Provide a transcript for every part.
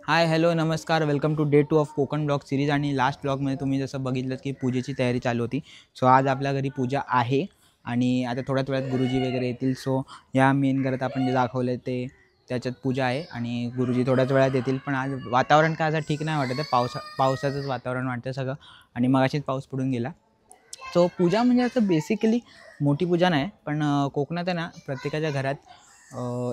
हाय hello नमस्कार, welcome to day 2 ऑफ Konkan blog series. आणि लास्ट ब्लॉगमध्ये तुम्ही जसं बघितलं की पूजेची तयारी चालू होती। सो आज आपल्या घरी पूजा आहे आणि आता थोड्याच वेळात गुरुजी वगैरे येतील। सो या मेन घरात आपण जे दाखवलं ते त्याच्यात पूजा आहे आणि गुरुजी थोड्याच वेळात येतील। पण आज वातावरण काय असं ठीक नाही वाटत आहे, पावसाचंच वातावरण वाटतं सगळं आणि मगाशीच पाऊस पडून गेला। सो पूजा म्हणजे असं बेसिकली मोठी पूजा नाही, पण कोकणात आहे ना प्रत्येकाच्या घरात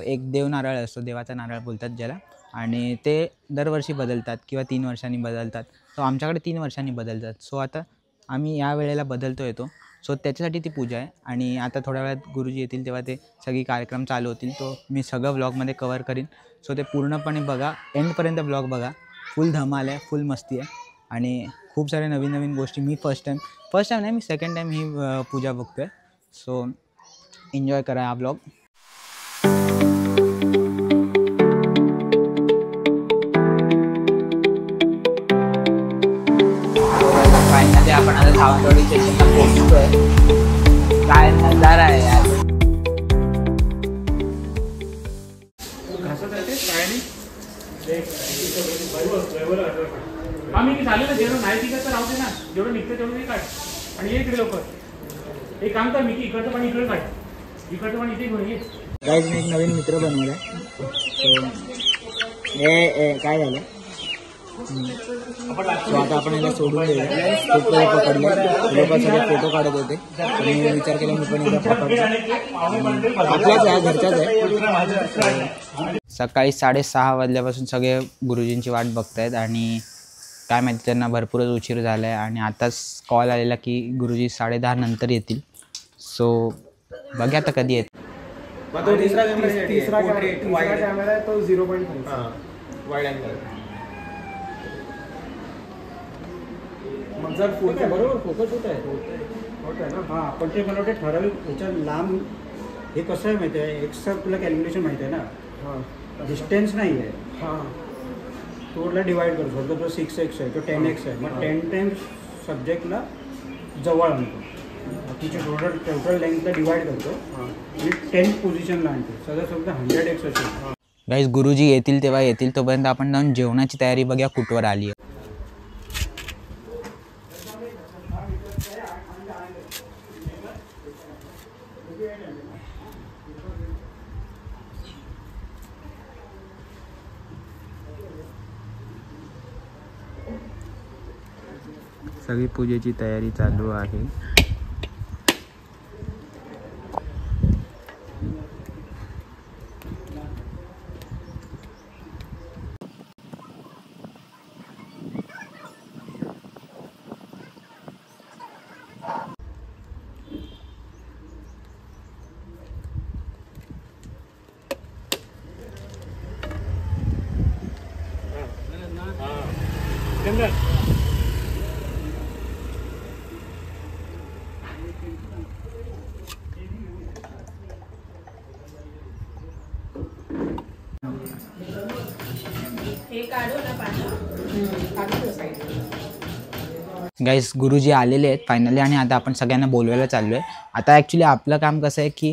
एक देव नारळ असतो, देवाचा नारळ बोलतात ज्याला, आणि ते दरवर्षी बदलतात किंवा 3 वर्षांनी बदलतात। सो आमच्याकडे 3 वर्षांनी बदलतात। सो आता आम्ही या वेळेला बदलतो येतो, सो त्याच्यासाठी ती पूजा आहे। आणि आता थोड्या वेळात गुरुजी येतील तेव्हा ते सगळी कार्यक्रम चालू होतील, तो मी सगळं व्लॉगमध्ये कवर करीन। सो ते पूर्णपणे बघा, एंडपर्यंत व्लॉग बघा, फुल धमाल आहे, फुल मस्ती आहे आणि खूप साऱ्या नवीन नवीन गोष्टी। मी फर्स्ट टाईम नाही, मी सेकंड टाईम ही पूजा बघतो आहे। सो एन्जॉय करा हा व्लॉग। फायनली आपण आता सावंतवाडी स्टेशनला पोहोचतोय। काय नजारा आहे यार। आम्ही की झालं ना, जेवढं नाही तिकडचं राहू दे ना, जेवढं निघतं तेवढं नाही काढ आणि ये इकडे लवकर। एक काम कर मी की इकडचं पाणी इकडे काढ, इकडचं पाणी इथे घेऊन ये। गाईज मी एक नवीन मित्र बनवला। काय झालं, सो आता आपण याला सोडून देऊया। खूप वेळ पकडले, लोक सगळे फोटो काढत होते, मी विचार केला मी पण एकदा पकडतो। आपल्याच आहे, घरच्याच आहे। सकाळी 6:30 वाजल्यापासून सगळे गुरुजींची वाट बघतायत आणि काय माहिती त्यांना भरपूरच उशीर झाला आहे आणि आताच कॉल आलेला की गुरुजी 10:30 नंतर येतील। सो बघा आता कधी येत। तिसरा कॅमेरा आहे तो 0.5 वाईड अँगल। मग जर बरोबर फोकस होत आहे ना। हां, पण ते मला वाटतं ठराविक ह्याच्या लांब हे कसं आहे माहिती आहे, एक्सचं तुला कॅल्क्युलेशन माहिती आहे ना। हां, डिस्टन्स नाही आहे, हां, तोला डिवाईड करतो, समजा तो 6x आहे तो 10x आहे, मग 10 टाइम्स सब्जेक्टला जवळ आणतो, तिची टोटल लेंथला डिवाईड करतो आणि 10th पोझिशनला आणतो। सगळं समजा 100x असेल। गाईज गुरुजी येतील तेव्हा येतील, तोपर्यंत आपण जाऊन जेवणाची तयारी बघूया कुठवर आली आहे। सगळी पूजेची तयारी चालू आहे। गाईस गुरुजी आलेले आहेत फायनली आणि आता आपण सगळ्यांना बोलवायला चाललो आहे। आता ॲक्च्युली आपलं काम कसं आहे की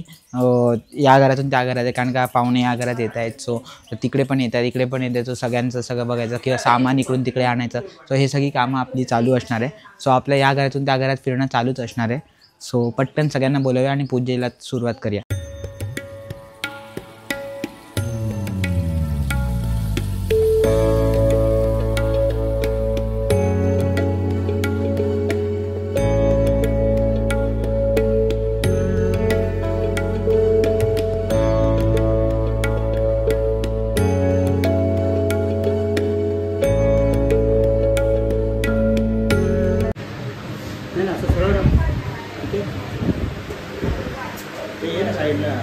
या घरातून त्या घरात आहे, कारण का पाहुणे या घरात येत आहेत। सो तिकडे पण येतात, इकडे पण येतात, सो सगळ्यांचं सगळं बघायचं किंवा सामान इकडून तिकडे आणायचं। सो हे सगळी कामं आपली चालू असणार आहे। सो आपल्या या घरातून त्या घरात फिरणं चालूच असणार आहे। सो पटकन सगळ्यांना बोलवूया आणि पूजेला सुरुवात करूया। साईडला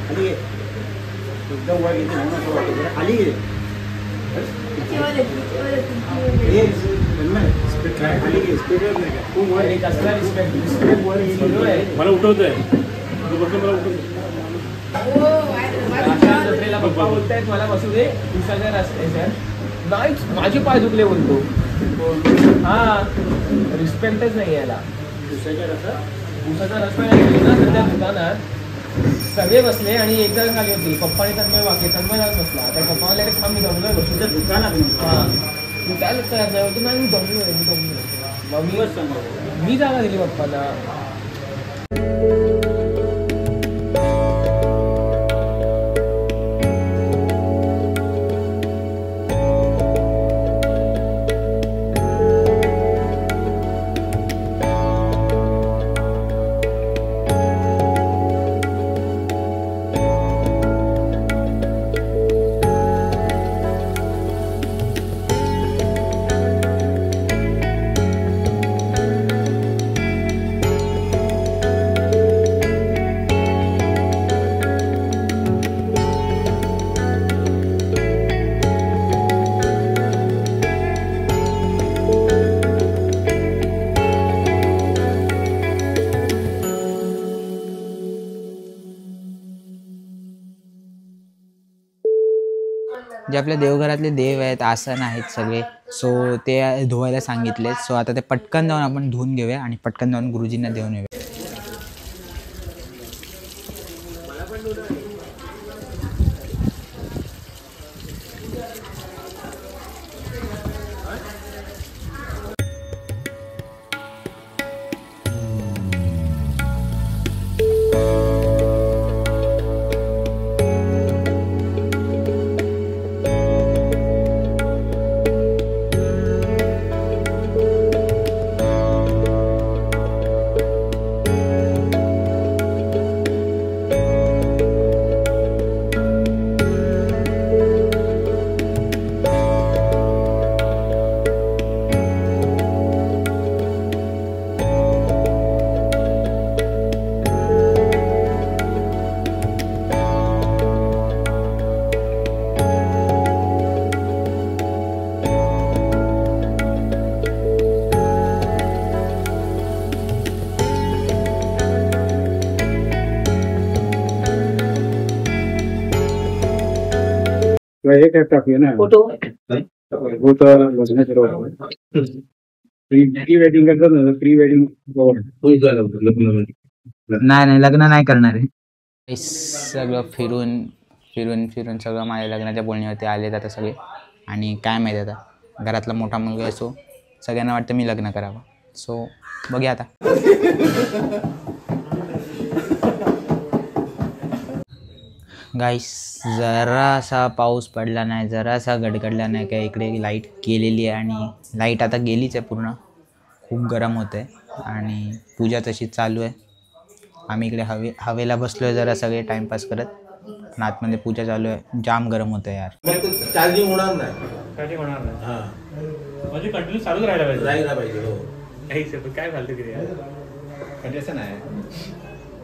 खाली एकदम वर येते म्हणून असं वाटतं, जरा खाली ये खाली घे, स्पीडवर नाही का खूप वर जास्त रिस्पेक्ट वर मला उठवतोय, मला उठवतोय। पप्पा बोलतायत मला बसू दे, दिवसाच्या रस्त्याच्या नाही, माझे पाय दुखले बोलतो। हा रिस्पेक्टच नाही याला। दिवसाच्या रस्ता उसाचा रस्ता गेली ना तर त्या दुकानात सगळे बसले आणि एक जण खाली होती, पप्पा आणि तन्मय वागे, तन्मय जाऊन बसला। त्या पप्पा म्हणले थांब तुमच्या दुकानात हां तू काय तयार नाही होतं नाही मी दमलो मम्मीच सांगा मी जागा दिली पप्पाला. जे आपल्या देवघरातले देव आहेत आसन आहेत सगळे सो ते धुवायला सांगितले. सो आता ते पटकन जाऊन आपण धुवून घेऊया आणि पटकन जाऊन गुरुजींना देऊन येऊया. हे काय टाकूया ना फोटो प्री वेडिंग करतात ना प्री वेडिंग नाही लग्न नाही करणार आहे. सगळं फिरून फिरून फिरून सगळं माझ्या लग्नाच्या बोलण्यावरती आलेत आता सगळे. आणि काय माहिती आता घरातला मोठा मुलगा असो सगळ्यांना वाटतं मी लग्न करावं. सो बघूया आता. गाईस जरासा पाऊस पडला नाही जरासा गडगडला नाही काय इकडे लाईट गेलेली आहे आणि लाईट आता गेलीच आहे पूर्ण. खूप गरम होतं आहे आणि पूजा तशीच चालू आहे. आम्ही इकडे हवेला बसलो आहे जरा सगळे टाईमपास करत पण आतमध्ये पूजा चालू आहे. जाम गरम होतं यार. चार्जिंग होणार नाही हां म्हणजे कंटिन्यू चालूच राहायला पाहिजे. हो काय घालते की म्हणजे असं नाही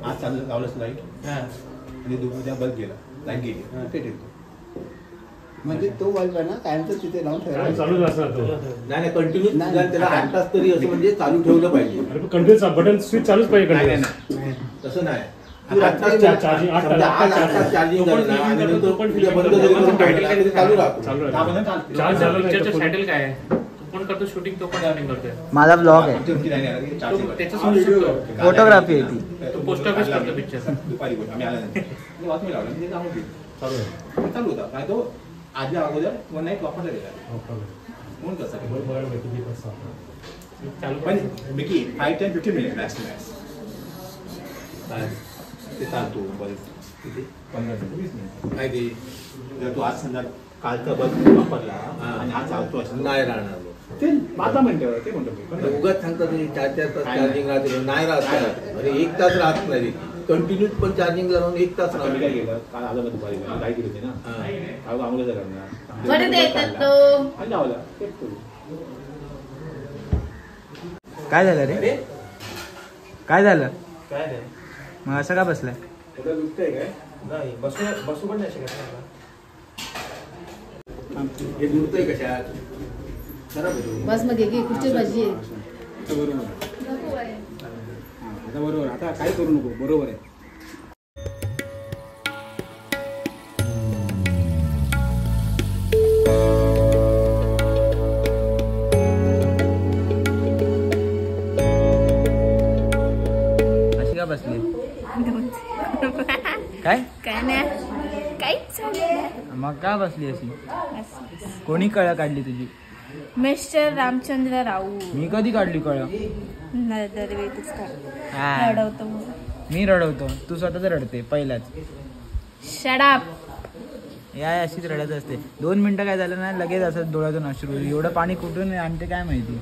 आज चालू लावलंच लाईट आणि दुपारच्या बल्ब गेला लाईट गेली पेट येतो म्हणजे तो बल्ब आहे ना कायमच तिथे लावून ठेवायला चालूच असणार तो. नाही कंटिन्यू त्याला 8 तास तरी असं म्हणजे चालू ठेवलं पाहिजे. कंटिन्यू बटन स्विच चालूच पाहिजे. नाही तसं नाही. 8 तास चार्जिंग झालं आणि नंतर उद्या बंद झाली चालू राहतो. चार्ज झालं सॅटेल काय आहे तो पण करतो शूटिंग तो पण शूटिंग करतोय. माझा ब्लॉग आहे त्याच्यासोबत फोटोग्राफी आहे ती. तो पोस्ट ऑफिस करतो पिक्चर दुपारी आम्ही आल्यानंतर वाचून लावला म्हणजे चालू होता काय तो आधी अगोदर वन नाईट वापरला गेला म्हणून कसं पण मिकी 5 10 15 मिनिट मॅक्स ते चालतो बल्ब किती 15 ते 20 मिनिट काय ते जर तू आज संध्या कालचा बल्ब वापरला आणि आज चालतो असं नाही राहणार ते आता म्हणतो ते म्हणतो उगाच सांगतात 4 तास चार्जिंग राहते नाही राहत अरे 1 तास राहत नाही कंटिन्यू पण चार्जिंग लावून 1 तास राहत. काय गेलं काल आलं मग दुपारी काय केली होती ना काय आंघोळ करणार लावला काय झालं रे काय झालं काय रे मग असं का बसलाय. दुखतंय काय नाही बसू पण नाही शकत. हे दुखतंय कशात बस मध्ये कुठची भाजी आता बरोबर आता काय करू नको बरोबर आहे. अशी का बसली काय काय नाही काहीच मग का बसली अशी? कोणी कळ काढली तुझी? मिस्टर रामचंद्र राऊ. मी कधी काढली कळ? दरवेळीच हा. रडवतो. मी रडवतो, तू स्वतःच रडते पहिलाच. शडाप. या अशीच रडत असते. 2 मिनिटं काय झालं ना लगेच असं डोळ्यातून अश्रू. एवढं पाणी कुठून आणते काय माहिती.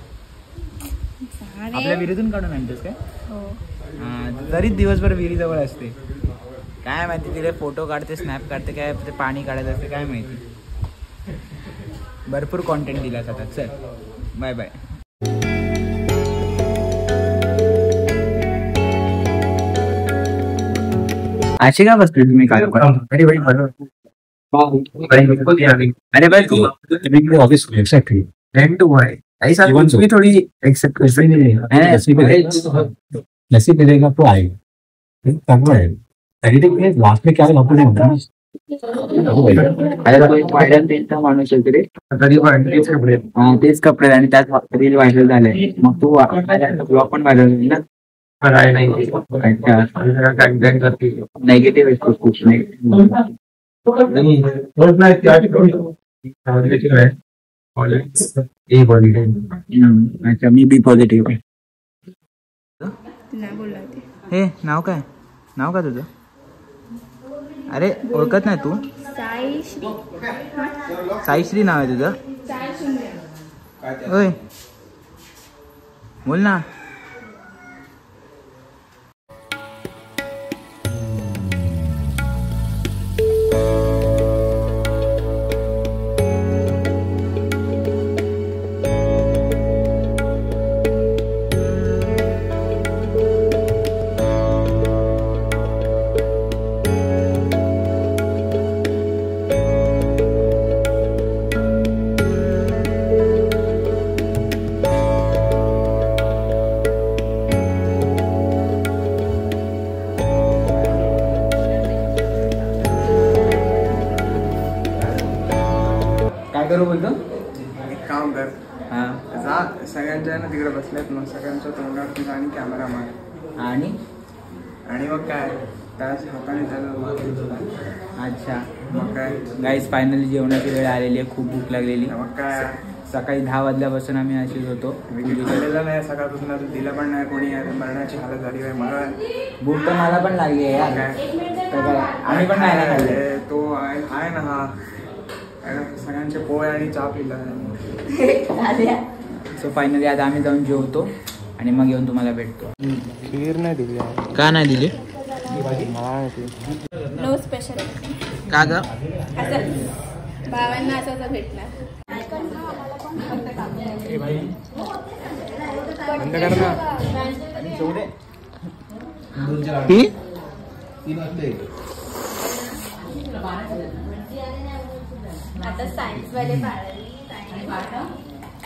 आपल्या विहिरीतून काढून आणतेस काय? हा, तरीच दिवसभर विहिरीजवळ असते. काय माहिती तिला फोटो काढते, स्नॅप काढते, काय ते पाणी काढत असते काय माहिती. भरपूर कॉन्टेंट दिलास आता. चल बाय बाय. अशी का बसली तुम्ही काय? अरे भाई तू ऑफिस एक्सेक्टली 10 to 1 ऐसा भी थोड़ी एक्सेप्ट नसीब मिलेगा तो आएगा. तंग है एडिटिंग में लास्ट में क्या आपको नहीं होता. माणूस आहे तेच कपडे आणि त्यात रील व्हायरल झाले. मग तू ब्लॉग पण व्हायरल झाली ना. नेगेटिव्ह खूप अच्छा. मी बी पॉझिटिव्ह आहे. हे नाव काय? नाव काय तुझं? अरे ओळखत नाही तू? साईश्री नाव आहे तुझं? होय बोल ना. काय करू बोलतो? एक काम कर, हा जा सगळ्यांच्या ना तिकडे बसल्यात मग सगळ्यांच्या तोंडात आणि कॅमेरा मार आणि मग काय त्याच हाताने त्याला. अच्छा मग काय गाईज फायनली जेवणाची वेळ आलेली आहे. खूप भूक लागलेली. मग काय सकाळी 10 वाजल्यापासून आम्ही अशीच होतो. खाल्लेलं नाही सकाळपासून अजून दिलं पण नाही कोणी. मरणाची हालत झाली आहे मला. भूक तर मला पण लागली आहे यार. आम्ही पण नाही खाल्ले. तो आहे ना हा सगळ्यांचे पोळे आणि चहा पिला. सो फायनली आता आम्ही जाऊन जेवतो आणि मग येऊन तुम्हाला भेटतो. खीर नाही दिली. का नाही दिली? No special. का ग? भावांना असं भेटणार. बंद कर ना. आता सायन्स वाले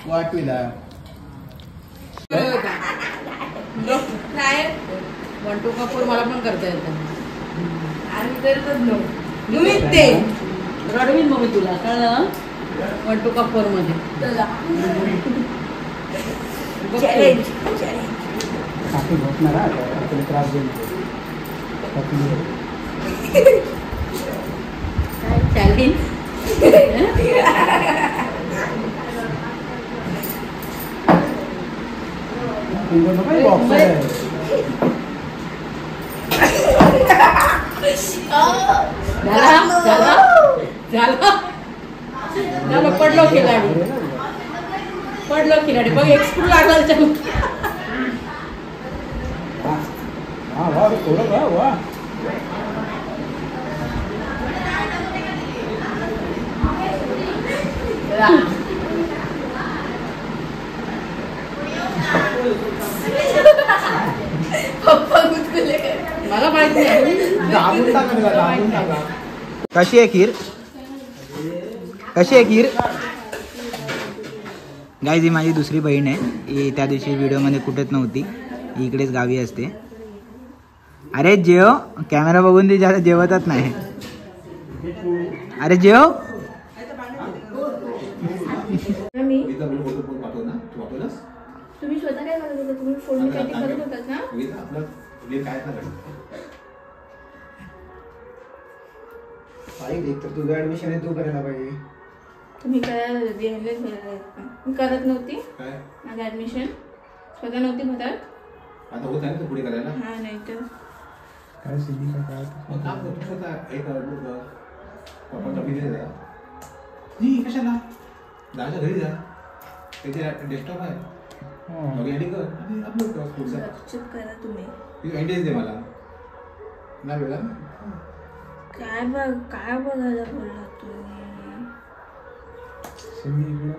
वाटविला काय 1 to कपूर मला पण करता येतं. आम्ही करतच नो. तुम्ही ते रडवीन मग मी तुला कळलं. 1 to कपूर मध्ये काफी झोपणार आपल्याला त्रास देईल. चॅलेंज झालं पडलो खिलाडी बघ. एक्सप्रू लागला मला माहिती नाही. कशी आहे खीर? कशी आहे खीर? गाईज ही माझी दुसरी बहीण आहे. ही त्या दिवशी व्हिडिओमध्ये कुठेच नव्हती. ही इकडेच गावी असते. अरे जेव. कॅमेरा बघून ती ज्यादा जेवतच नाही. अरे जेव. तुम्ही स्वतः काय करत होता? तुम्ही फोन करत होतात ना? एक तर तुझं ऍडमिशन आहे तू करायला पाहिजे. तुम्ही करायला मी करत नव्हती काय माझं ऍडमिशन स्वतः नव्हती भरत. आता होत आहे ना पुढे करायला. हा नाही तर काय सिद्धी काय मग काम करतो स्वतः एक पप्पा कमी दे जरा. नाही कशाला दादाच्या घरी जा त्याचे डेस्कटॉप आहे मग एडिट कर आणि अपलोड कर पुढचा. लक्षात करा तुम्ही. एंडेज दे मला नाही वेळा. काय बघायला बोलला तुम्ही.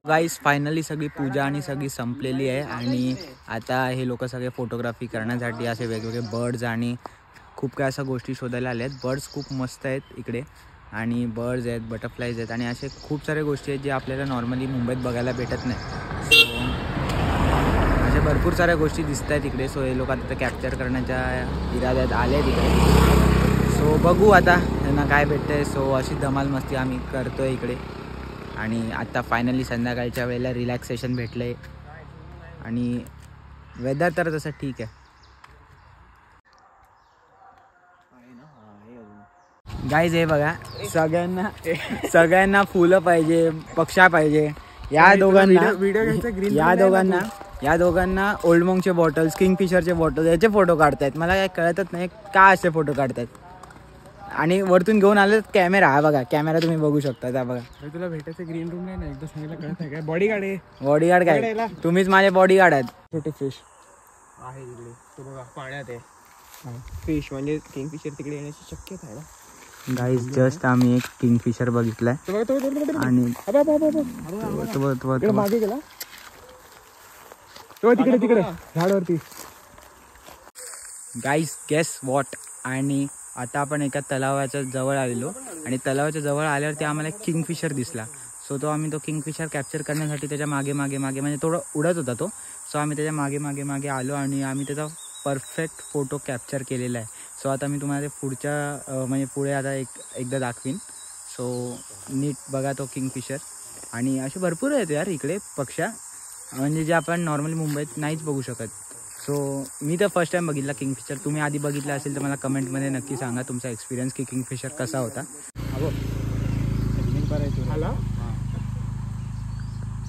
गाईस फायनली सगळी पूजा आणि सगळी संपलेली आहे आणि आता हे लोक सगळे फोटोग्राफी करण्यासाठी असे वेगवेगळे बर्ड्स आणि खूप काय अशा गोष्टी शोधायला आल्या आहेत. बर्ड्स खूप मस्त आहेत इकडे आणि बर्ड्स आहेत, बटरफ्लाईज आहेत आणि असे खूप सारे गोष्टी आहेत जे आपल्याला नॉर्मली मुंबईत बघायला भेटत नाही. सो अशा भरपूर साऱ्या गोष्टी दिसत आहेत इकडे. सो हे लोक आता कॅप्चर करण्याच्या इराद्यात आले आहेत इकडे. सो बघू आता त्यांना काय भेटतं आहे. सो अशी धमाल मस्ती आम्ही करतो आहे इकडे आणि आत्ता फायनली संध्याकाळच्या वेळेला रिलॅक्सेशन भेटलं आहे आणि वेदर तर तसं ठीक आहे. गाईज हे बघा सगळ्यांना फुलं पाहिजे, पक्षा पाहिजे. या दोघांना ओल्ड मॉंगचे बॉटल्स, किंगफिशरचे बॉटल्स याचे फोटो काढतायत. मला काय कळतच नाही का असे फोटो काढतायत. आणि वरतून घेऊन आले कॅमेरा. हा बघा कॅमेरा तुम्ही बघू शकता. त्या बघा तुला भेटायचं ग्रीन रूम नाही ना एकदा सांगितलं कळत आहे काय. बॉडीगार्ड आहे. बॉडीगार्ड काय तुम्हीच माझे बॉडीगार्ड आहेत. छोटे फिश आहे तिकडे तो बघा पाण्यात आहे. फिश म्हणजे किंगफिशर तिकडे येण्याची शक्यता आहे ना. गाईज जस्ट आम्ही एक किंगफिशर बघितलाय आणि मागे गेला तो तिकडे झाडावरती. Guys guess what. आणि आता आपण एका तलावाच्या जवळ आलेलो आणि तलावाच्या जवळ आल्यावर ते आम्हाला एक किंगफिशर दिसला. सो आम्ही तो किंगफिशर कॅप्चर करण्यासाठी त्याच्या मागे म्हणजे थोडं उडत होता तो. सो आम्ही त्याच्या मागे आलो आणि आम्ही त्याचा परफेक्ट फोटो कॅप्चर केलेला आहे. सो आता मी तुम्हाला ते पुढे आता एकदा दाखवीन. सो नीट बघा तो किंगफिशर. आणि असे भरपूर आहेत यार इकडे पक्ष्या म्हणजे जे आपण नॉर्मली मुंबईत नाहीच बघू शकत. सो मी तर फर्स्ट टाइम बघितला किंगफिशर. तुम्ही आधी बघितला असेल तर मला कमेंटमध्ये नक्की सांगा तुमचा एक्सपिरियन्स की किंगफिशर कसा होता.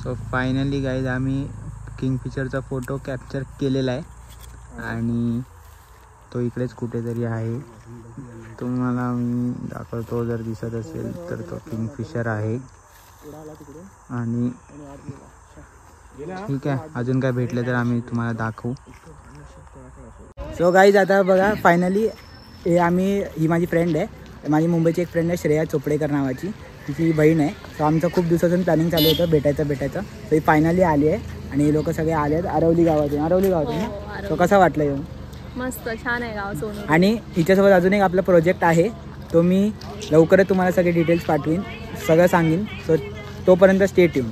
सो फायनली गाईज आम्ही किंगफिशरचा फोटो कॅप्चर केलेला आहे आणि तो इकडेच कुठेतरी आहे. तुम्हाला मी दाखवतो जर दिसत असेल तर तो किंगफिशर आहे. आणि ठीक आहे अजून काय भेटले तर आम्ही तुम्हाला दाखवू. सो गाईज आता बघा फायनली ही माझी फ्रेंड आहे. माझी मुंबईची एक फ्रेंड आहे श्रेया चोपडेकर नावाची. तिची बहीण आहे. सो आमचं खूप दिवसापासून प्लॅनिंग चालू होतं भेटायचं. सो ही फायनली आली आहे आणि हे लोक सगळे आले आहेत आरवली गावातून ना. सो कसा वाटलं येऊन. मस्त छान आहे गाव सोनू. आणि हिच्यासोबत अजून एक आपला प्रोजेक्ट आहे तो मी लवकरच तुम्हाला सगळे डिटेल्स पाठवीन, सगळं सांगेन. सो तोपर्यंत स्टे ट्यून.